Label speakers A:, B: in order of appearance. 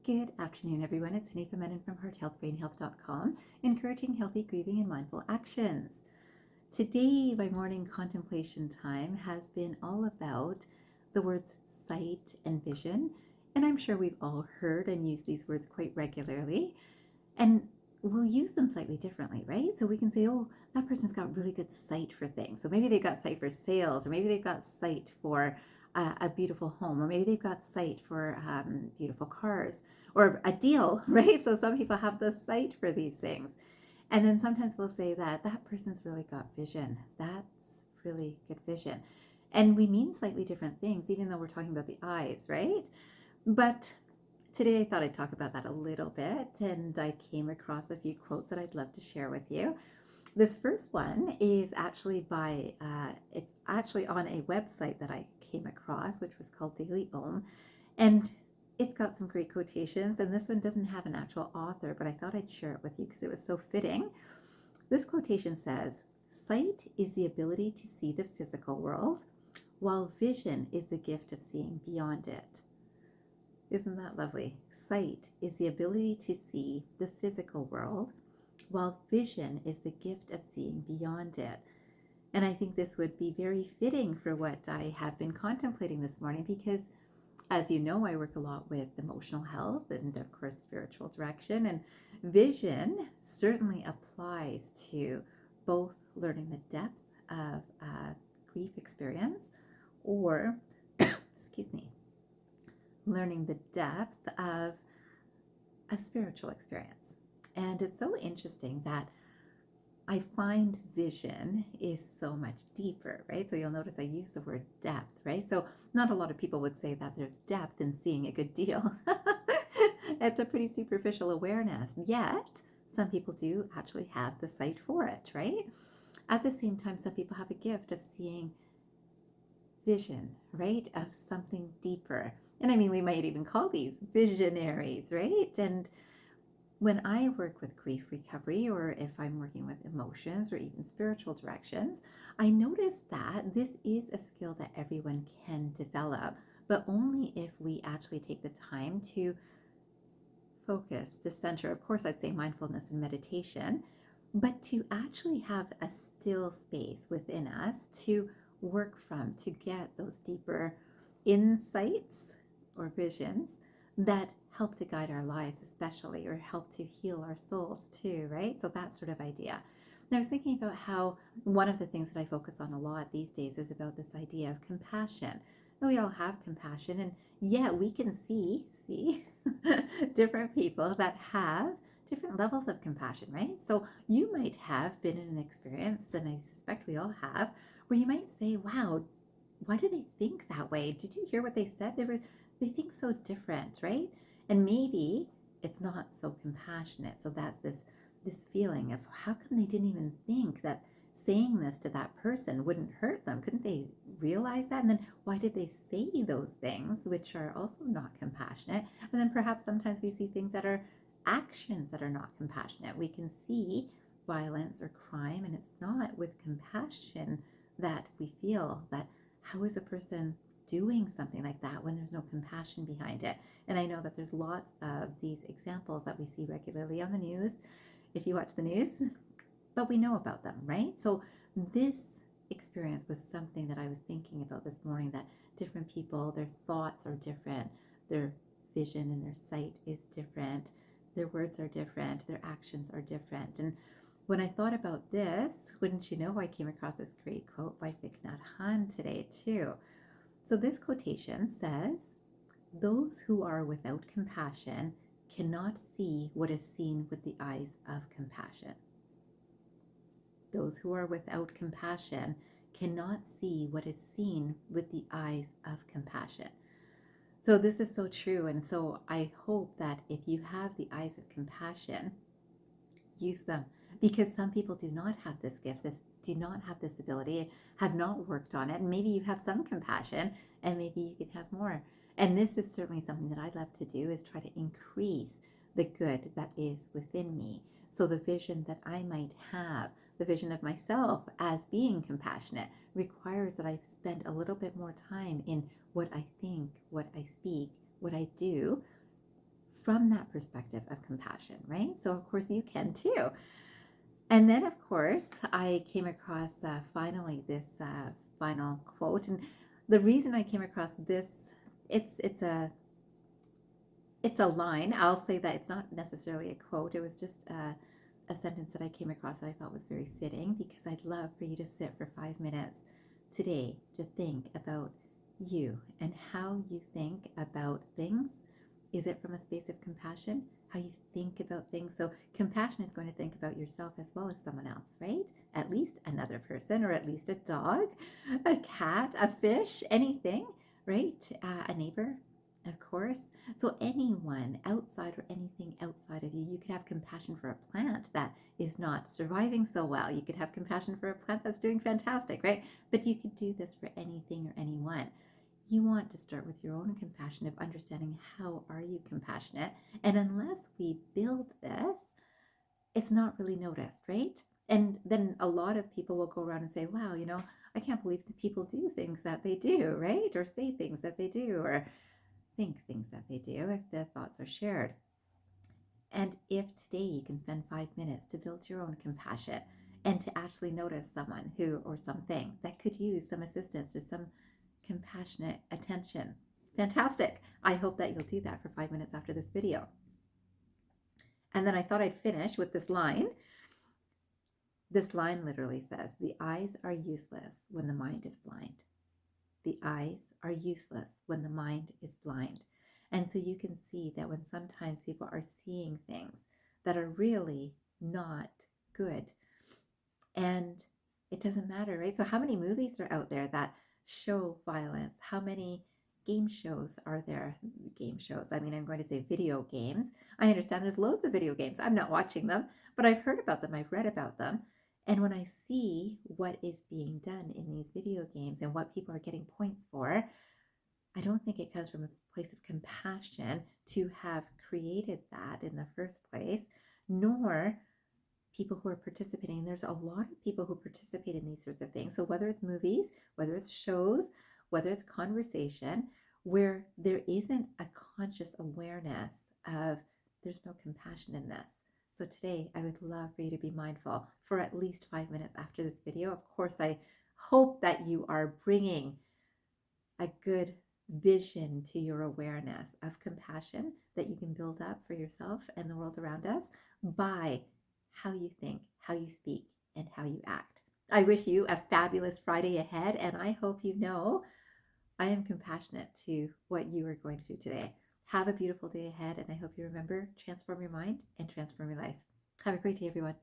A: Good afternoon, everyone. It's Hanifa Menon from hearthealthbrainhealth.com, encouraging healthy grieving and mindful actions. Today, my morning contemplation time has been all about the words sight and vision. And I'm sure we've all heard and used these words quite regularly. And we'll use them slightly differently, right? So we can say, oh, that person's got really good sight for things. So maybe they've got sight for sales, or maybe they've got sight for a beautiful home, or maybe they've got sight for beautiful cars or a deal, right? So some people have the sight for these things. And then sometimes we'll say that person's really got vision. That's really good vision. And we mean slightly different things, even though we're talking about the eyes, right? But today I thought I'd talk about that a little bit, and I came across a few quotes that I'd love to share with you. This first one is actually it's actually on a website that I came across, which was called Daily Om, and it's got some great quotations, and this one doesn't have an actual author, but I thought I'd share it with you because it was so fitting. This quotation says, "Sight is the ability to see the physical world, while vision is the gift of seeing beyond it." Isn't that lovely? Sight is the ability to see the physical world, while vision is the gift of seeing beyond it. And I think this would be very fitting for what I have been contemplating this morning because, as you know, I work a lot with emotional health and, of course, spiritual direction. And vision certainly applies to both learning the depth of grief experience or, excuse me, learning the depth of a spiritual experience. And it's so interesting that I find vision is so much deeper, right? So you'll notice I use the word depth, right? So not a lot of people would say that there's depth in seeing a good deal. It's a pretty superficial awareness, yet some people do actually have the sight for it, right? At the same time, some people have a gift of seeing vision, right? Of something deeper. And I mean, we might even call these visionaries, right? And when I work with grief recovery, or if I'm working with emotions or even spiritual directions, I notice that this is a skill that everyone can develop, but only if we actually take the time to focus, to center. Of course, I'd say mindfulness and meditation, but to actually have a still space within us to work from, to get those deeper insights or visions that help to guide our lives, especially, or help to heal our souls too, right? So that sort of idea. And I was thinking about how one of the things that I focus on a lot these days is about this idea of compassion. And we all have compassion, and yet we can see different people that have different levels of compassion, right? So you might have been in an experience, and I suspect we all have, where you might say, wow, why do they think that way? Did you hear what they said? They think so different, right? And maybe it's not so compassionate. So that's this feeling of how come they didn't even think that saying this to that person wouldn't hurt them? Couldn't they realize that? And then why did they say those things, which are also not compassionate? And then perhaps sometimes we see things that are actions that are not compassionate. We can see violence or crime, and it's not with compassion that we feel that how is a person doing something like that when there's no compassion behind it. And I know that there's lots of these examples that we see regularly on the news, if you watch the news, but we know about them, right? So this experience was something that I was thinking about this morning, that different people, their thoughts are different, their vision and their sight is different, their words are different, their actions are different. And when I thought about this, wouldn't you know, I came across this great quote by Thich Nhat Hanh today too. So this quotation says, "Those who are without compassion cannot see what is seen with the eyes of compassion." Those who are without compassion cannot see what is seen with the eyes of compassion. So this is so true. And so I hope that if you have the eyes of compassion, use them, because some people do not have this gift, do not have this ability, have not worked on it. And maybe you have some compassion and maybe you can have more. And this is certainly something that I love to do, is try to increase the good that is within me. So the vision that I might have, the vision of myself as being compassionate, requires that I spend a little bit more time in what I think, what I speak, what I do, from that perspective of compassion, right? So, of course, you can too. And then, of course, I came across finally this final quote. And the reason I came across this, it's it's a it's a line. I'll say that it's not necessarily a quote. It was just a sentence that I came across that I thought was very fitting, because I'd love for you to sit for 5 minutes today to think about you and how you think about things. Is it from a space of compassion? How you think about things. So compassion is going to think about yourself as well as someone else, right? At least another person, or at least a dog, a cat, a fish, anything, right? A neighbor, of course. So anyone outside, or anything outside of you, you could have compassion for a plant that is not surviving so well. You could have compassion for a plant that's doing fantastic, right? But you could do this for anything or anyone. You want to start with your own compassion of understanding, how are you compassionate? And unless we build this, it's not really noticed, right? And then a lot of people will go around and say, wow, I can't believe that people do things that they do, right? Or say things that they do, or think things that they do, if the thoughts are shared. And if today you can spend 5 minutes to build your own compassion, and to actually notice someone who, or something that could use some assistance or some compassionate attention, fantastic. I hope that you'll do that for 5 minutes after this video. And then I thought I'd finish with this line. This line literally says, the eyes are useless when the mind is blind. The eyes are useless when the mind is blind. And so you can see that when sometimes people are seeing things that are really not good, and it doesn't matter, right? So how many movies are out there that show violence? How many game shows are there? Game shows, I mean, I'm going to say video games. I understand there's loads of video games. I'm not watching them, but I've heard about them. I've read about them. And when I see what is being done in these video games and what people are getting points for, I don't think it comes from a place of compassion to have created that in the first place, nor people who are participating. There's a lot of people who participate in these sorts of things. So whether it's movies, whether it's shows, whether it's conversation, where there isn't a conscious awareness of, there's no compassion in this. So today, I would love for you to be mindful for at least 5 minutes after this video. Of course, I hope that you are bringing a good vision to your awareness of compassion that you can build up for yourself and the world around us by how you think, how you speak, and how you act. I wish you a fabulous Friday ahead, and I hope you know I am compassionate to what you are going through today. Have a beautiful day ahead, and I hope you remember, transform your mind and transform your life. Have a great day, everyone.